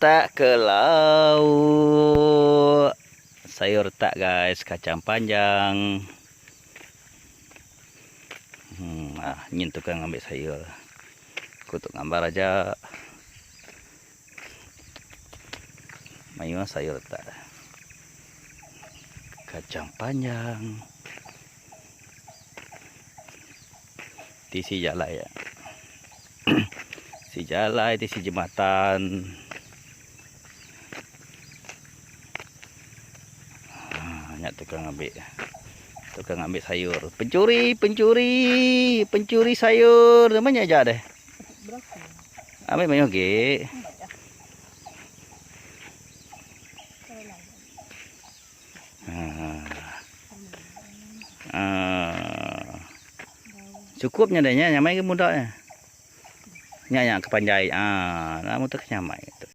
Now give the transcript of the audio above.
retak ke laut. Sayur retak guys, kacang panjang. Ini tukang ambil sayur. Aku untuk gambar aja. Mayu sayur retak. Kacang panjang. Tisi jalai ya. Si jalai, tisi jembatan. Banyak tukang ambil sayur. Pencuri sayur. Namanya aja deh. Ambil banyak ke. Cukupnya deh nya, nyamai ke mudanya. Nya kepanjai. Namun tu nyamai.